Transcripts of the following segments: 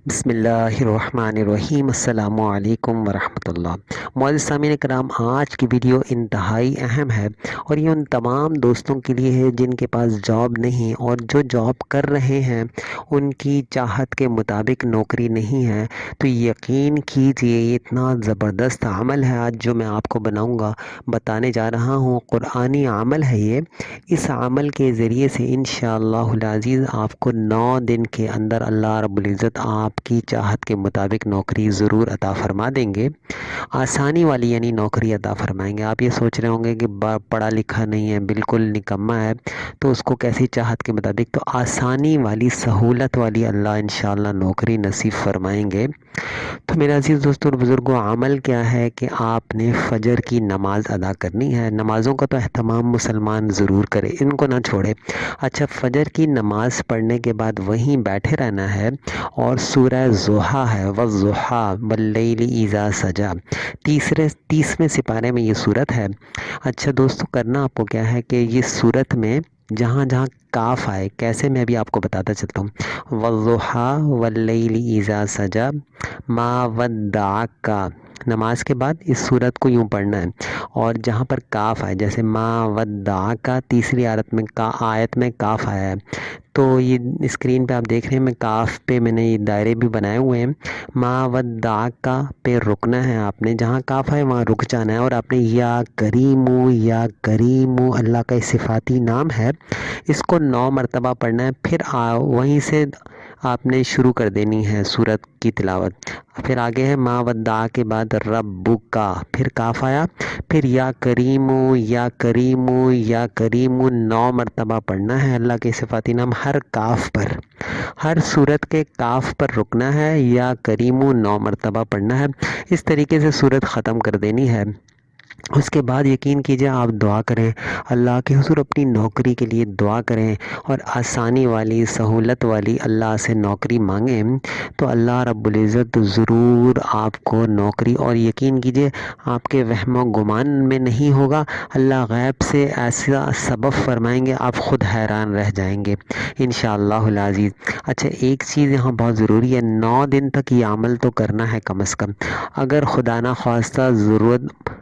بسم اللہ الرحمن الرحیم۔ السلام علیکم ورحمۃ اللہ۔ معزز سامعین کرام، آج کی ویڈیو انتہائی اہم ہے اور یہ ان تمام دوستوں کے لیے ہے جن کے پاس جاب نہیں اور جو جاب کر رہے ہیں ان کی چاہت کے مطابق نوکری نہیں ہے۔ تو یقین کیجئے یہ اتنا زبردست عمل ہے آج جو میں آپ کو بتانے جا رہا ہوں، قرآنی عمل ہے یہ۔ اس عمل کے ذریعے سے انشاءاللہ العزیز آپ کو 9 دن کے اندر اللہ رب العزت آپ کی چاہت کے مطابق نوکری ضرور عطا فرما دیں گے۔ آسانی والی یعنی نوکری عطا فرمائیں گے۔ آپ یہ سوچ رہے ہوں گے کہ پڑھا لکھا نہیں ہے، بالکل نکما ہے، تو اس کو کیسی چاہت کے مطابق؟ تو آسانی والی، سہولت والی اللہ انشاءاللہ نوکری نصیب فرمائیں گے۔ تو میرے عزیز دوستوں اور بزرگوں، عمل کیا ہے کہ آپ نے فجر کی نماز ادا کرنی ہے۔ نمازوں کا تو اہتمام مسلمان ضرور کرے، ان کو نہ چھوڑے۔ اچھا، فجر کی نماز پڑھنے کے بعد وہیں بیٹھے رہنا ہے اور سورہ ضحیٰ ہے، والضحیٰ واللیل اذا سجا، 30ویں سپارے میں یہ سورت ہے۔ اچھا دوستو، کرنا آپ کو کیا ہے کہ یہ سورت میں جہاں جہاں کاف آئے، کیسے میں بھی آپ کو بتاتا چلتا ہوں۔ والضحیٰ واللیل اذا سجا ما ودعک، نماز کے بعد اس سورت کو یوں پڑھنا ہے، اور جہاں پر کاف آئے، جیسے ما ودعک، تیسری آیت میں کاف آیا ہے، تو یہ اسکرین پہ آپ دیکھ رہے ہیں، میں کاف پہ میں نے یہ دائرے بھی بنائے ہوئے ہیں۔ ما ودعک پہ رکنا ہے آپ نے، جہاں کاف ہے وہاں رک جانا ہے، اور آپ نے یا کریمو اللہ کا صفاتی نام ہے، اس کو 9 مرتبہ پڑھنا ہے۔ پھر وہیں سے آپ نے شروع کر دینی ہے سورت کی تلاوت۔ پھر آگے ہے ما ودعک کے بعد ربک، پھر کاف آیا، پھر یا کریمو 9 مرتبہ پڑھنا ہے اللہ کے صفاتی نام ہر کاف پر، ہر سورت کے کاف پر رکنا ہے، یا کریمو 9 مرتبہ پڑھنا ہے۔ اس طریقے سے سورت ختم کر دینی ہے۔ اس کے بعد یقین کیجئے آپ دعا کریں، اللہ کے حضور اپنی نوکری کے لیے دعا کریں اور آسانی والی، سہولت والی اللہ سے نوکری مانگیں، تو اللہ رب العزت ضرور آپ کو نوکری، اور یقین کیجئے آپ کے وہم و گمان میں نہیں ہوگا، اللہ غیب سے ایسا سبب فرمائیں گے آپ خود حیران رہ جائیں گے انشاءاللہ العزیز۔ اچھا، ایک چیز یہاں بہت ضروری ہے، 9 دن تک یہ عمل تو کرنا ہے کم از کم۔ اگر خدا نہ خواستہ ضرورت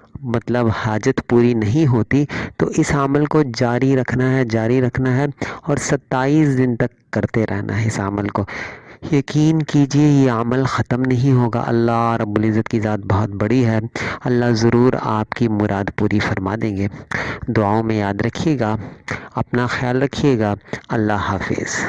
حاجت پوری نہیں ہوتی تو اس عمل کو جاری رکھنا ہے اور 27 دن تک کرتے رہنا ہے اس عمل کو۔ یقین کیجئے یہ عمل ختم نہیں ہوگا، اللہ رب العزت کی ذات بہت بڑی ہے، اللہ ضرور آپ کی مراد پوری فرما دیں گے۔ دعاؤں میں یاد رکھیے گا، اپنا خیال رکھیے گا، اللہ حافظ۔